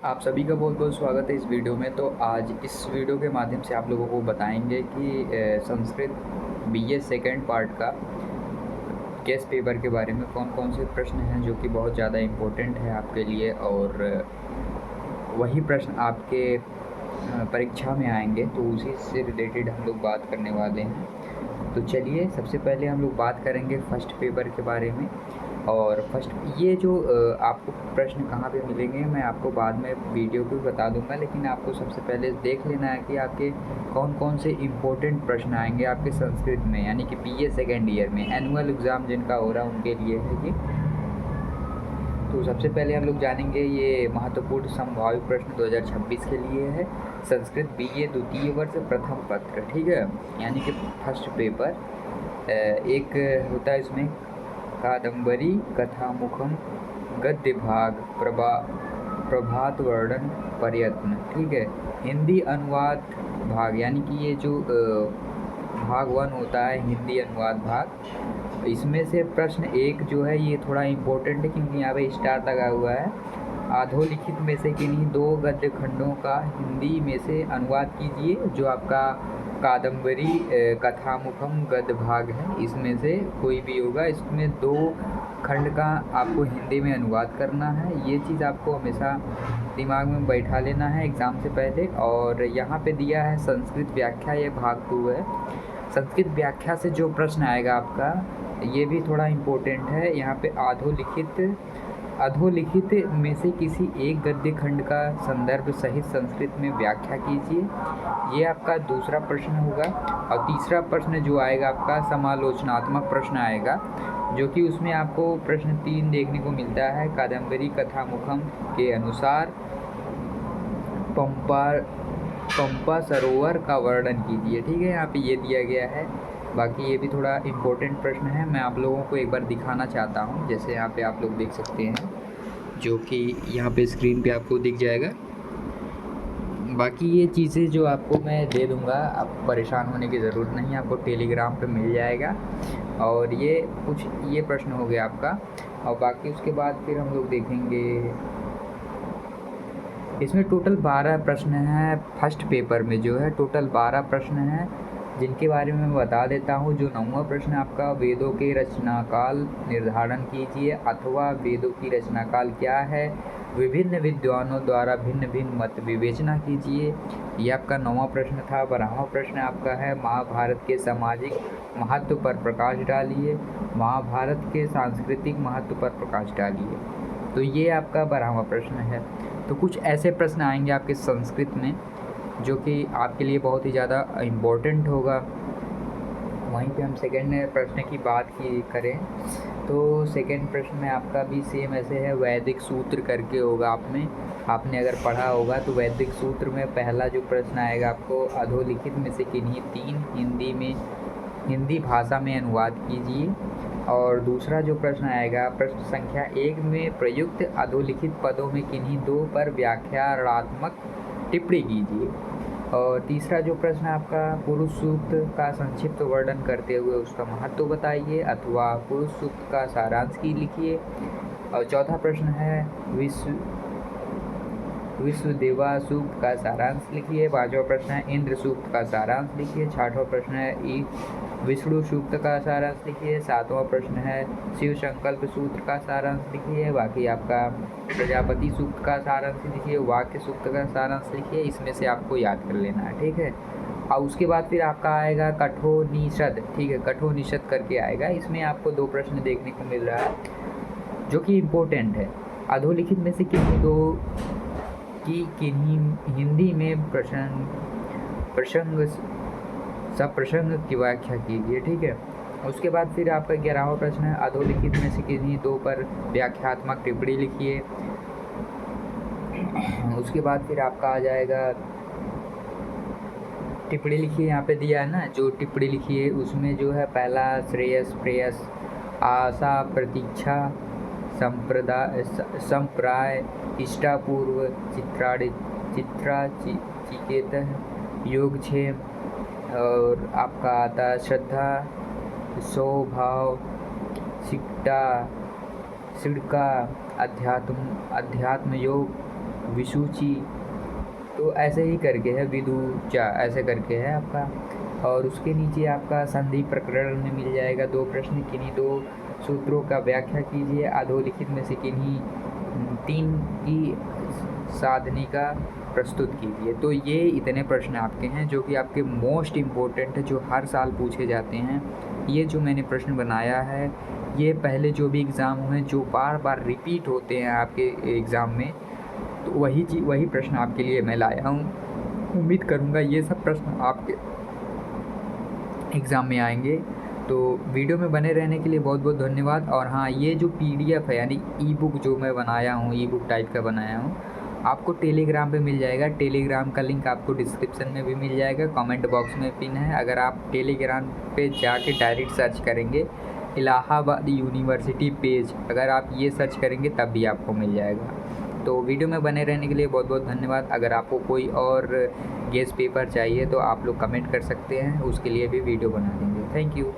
आप सभी का बहुत बहुत स्वागत है इस वीडियो में। तो आज इस वीडियो के माध्यम से आप लोगों को बताएंगे कि संस्कृत बीए सेकंड पार्ट का गेस्ट पेपर के बारे में कौन कौन से प्रश्न हैं जो कि बहुत ज़्यादा इम्पोर्टेंट है आपके लिए, और वही प्रश्न आपके परीक्षा में आएंगे, तो उसी से रिलेटेड हम लोग बात करने वाले हैं। तो चलिए, सबसे पहले हम लोग बात करेंगे फर्स्ट पेपर के बारे में। और फर्स्ट ये जो आपको प्रश्न कहाँ पे मिलेंगे मैं आपको बाद में वीडियो को बता दूंगा, लेकिन आपको सबसे पहले देख लेना है कि आपके कौन कौन से इम्पोर्टेंट प्रश्न आएंगे आपके संस्कृत में, यानी कि बीए सेकेंड ईयर में एनुअल एग्ज़ाम जिनका हो रहा है उनके लिए है ये। तो सबसे पहले हम लोग जानेंगे ये महत्वपूर्ण संभावित प्रश्न 2026 के लिए है। संस्कृत बीए द्वितीय वर्ष प्रथम पत्र, ठीक है, यानी कि फर्स्ट पेपर। एक होता है इसमें कादम्बरी कथामुखम गद्य भाग प्रभात वर्णन प्रयत्न, ठीक है। हिंदी अनुवाद भाग, यानी कि ये जो भाग 1 होता है हिंदी अनुवाद भाग, इसमें से प्रश्न 1 जो है ये थोड़ा इम्पोर्टेंट है क्योंकि यहाँ पे स्टार लगा हुआ है। अधोलिखित में से किन्हीं 2 गद्य खंडों का हिंदी में से अनुवाद कीजिए। जो आपका कादम्बरी कथामुखम गद्य भाग है, इसमें से कोई भी होगा, इसमें 2 खंड का आपको हिंदी में अनुवाद करना है। ये चीज़ आपको हमेशा दिमाग में बैठा लेना है एग्ज़ाम से पहले। और यहाँ पे दिया है संस्कृत व्याख्या, ये भाग 2 है। संस्कृत व्याख्या से जो प्रश्न आएगा आपका, ये भी थोड़ा इम्पोर्टेंट है। यहाँ पे अधोलिखित में से किसी एक गद्य खंड का संदर्भ सहित संस्कृत में व्याख्या कीजिए। ये आपका दूसरा प्रश्न होगा। और तीसरा प्रश्न जो आएगा आपका समालोचनात्मक प्रश्न आएगा, जो कि उसमें आपको प्रश्न 3 देखने को मिलता है। कादम्बरी कथामुखम के अनुसार पंपा सरोवर का वर्णन कीजिए, ठीक है। यहाँ पे ये दिया गया है। बाकी ये भी थोड़ा इम्पोर्टेंट प्रश्न है, मैं आप लोगों को एक बार दिखाना चाहता हूँ। जैसे यहाँ पे आप लोग देख सकते हैं, जो कि यहाँ पे स्क्रीन पे आपको दिख जाएगा। बाकी ये चीज़ें जो आपको मैं दे दूँगा, आप परेशान होने की ज़रूरत नहीं है, आपको टेलीग्राम पे मिल जाएगा। और ये कुछ ये प्रश्न हो गया आपका। और बाकी उसके बाद फिर हम लोग देखेंगे, इसमें टोटल 12 प्रश्न हैं। फर्स्ट पेपर में जो है टोटल 12 प्रश्न हैं, जिनके बारे में मैं बता देता हूँ। जो 9वां प्रश्न आपका, वेदों के रचनाकाल निर्धारण कीजिए, अथवा वेदों की रचनाकाल क्या है, विभिन्न विद्वानों द्वारा भिन्न भिन्न मत विवेचना कीजिए। ये आपका 9वां प्रश्न था। 12वां प्रश्न आपका है, महाभारत के सामाजिक महत्व पर प्रकाश डालिए, महाभारत के सांस्कृतिक महत्व पर प्रकाश डालिए। तो ये आपका 12वां प्रश्न है। तो कुछ ऐसे प्रश्न आएंगे आपके संस्कृत में जो कि आपके लिए बहुत ही ज़्यादा इम्पोर्टेंट होगा। वहीं पे हम सेकेंड प्रश्न की बात की करें तो सेकेंड प्रश्न में आपका भी सेम ऐसे है, वैदिक सूत्र करके होगा। आपने अगर पढ़ा होगा तो वैदिक सूत्र में पहला जो प्रश्न आएगा आपको, अधोलिखित में से किन्हीं 3 हिंदी भाषा में अनुवाद कीजिए। और दूसरा जो प्रश्न आएगा, प्रश्न संख्या 1 में प्रयुक्त अधोलिखित पदों में किन्हीं 2 पर व्याख्यात्मक टिप्पणी कीजिए। और तीसरा जो प्रश्न आपका, पुरुष सूक्त का संक्षिप्त वर्णन करते हुए उसका महत्व बताइए, अथवा पुरुष सूक्त का सारांश की लिखिए। और चौथा प्रश्न है, विश्वदेवा सूक्त का सारांश लिखिए। 5वां प्रश्न है, इंद्र सूक्त का सारांश लिखिए। 6वां प्रश्न है, विष्णु सूक्त का सारांश लिखिए। 7वां प्रश्न है, शिव संकल्प सूत्र का सारांश लिखिए। बाकी आपका प्रजापति सूक्त का सारांश लिखिए, वाक्य सूक्त का सारांश लिखिए। इसमें से आपको याद कर लेना है, ठीक है। और उसके बाद फिर आपका आएगा कठोपनिषद, ठीक है, कठोपनिषद करके आएगा। इसमें आपको 2 प्रश्न देखने को मिल रहा है जो कि इम्पोर्टेंट है। अधोलिखित में से किन्हीं हिंदी में प्रसंग सप्रसंग की व्याख्या कीजिए, ठीक है। उसके बाद फिर आपका 11वां प्रश्न है, अधोलिखित में से किन्हीं 2 पर व्याख्यात्मक टिप्पणी लिखिए। उसके बाद फिर आपका आ जाएगा, टिप्पणी लिखिए। यहाँ पे दिया है ना, जो टिप्पणी लिखिए उसमें जो है पहला, श्रेयस प्रेयस, आशा प्रतीक्षा, संप्राय, इष्टापूर्व, चिकेत, योगक्षेम। और आपका आता है श्रद्धा, स्वभाव, सिक्ता, सिड़का, अध्यात्म योग, विसूची, तो ऐसे ही करके है, विदुचा ऐसे करके है आपका। और उसके नीचे आपका संधि प्रकरण में मिल जाएगा 2 प्रश्न, किन्हीं 2 सूत्रों का व्याख्या कीजिए, अधोलिखित में से किन्हीं 3 की साधनिका प्रस्तुत कीजिए। तो ये इतने प्रश्न आपके हैं जो कि आपके मोस्ट इम्पोर्टेंट है, जो हर साल पूछे जाते हैं। ये जो मैंने प्रश्न बनाया है, ये पहले जो भी एग्ज़ाम हुए जो बार बार रिपीट होते हैं आपके एग्ज़ाम में, तो वही प्रश्न आपके लिए मैं लाया हूँ। उम्मीद करूँगा ये सब प्रश्न आपके एग्ज़ाम में आएंगे। तो वीडियो में बने रहने के लिए बहुत बहुत धन्यवाद। और हाँ, ये जो PDF है यानी ई बुक जो मैं बनाया हूँ, ई बुक टाइप का बनाया हूँ, आपको टेलीग्राम पे मिल जाएगा। टेलीग्राम का लिंक आपको डिस्क्रिप्शन में भी मिल जाएगा, कमेंट बॉक्स में पिन है। अगर आप टेलीग्राम पे जाके डायरेक्ट सर्च करेंगे इलाहाबाद यूनिवर्सिटी पेज, अगर आप ये सर्च करेंगे तब भी आपको मिल जाएगा। तो वीडियो में बने रहने के लिए बहुत बहुत धन्यवाद। अगर आपको कोई और गेस्ट पेपर चाहिए तो आप लोग कमेंट कर सकते हैं, उसके लिए भी वीडियो बना देंगे। Thank you.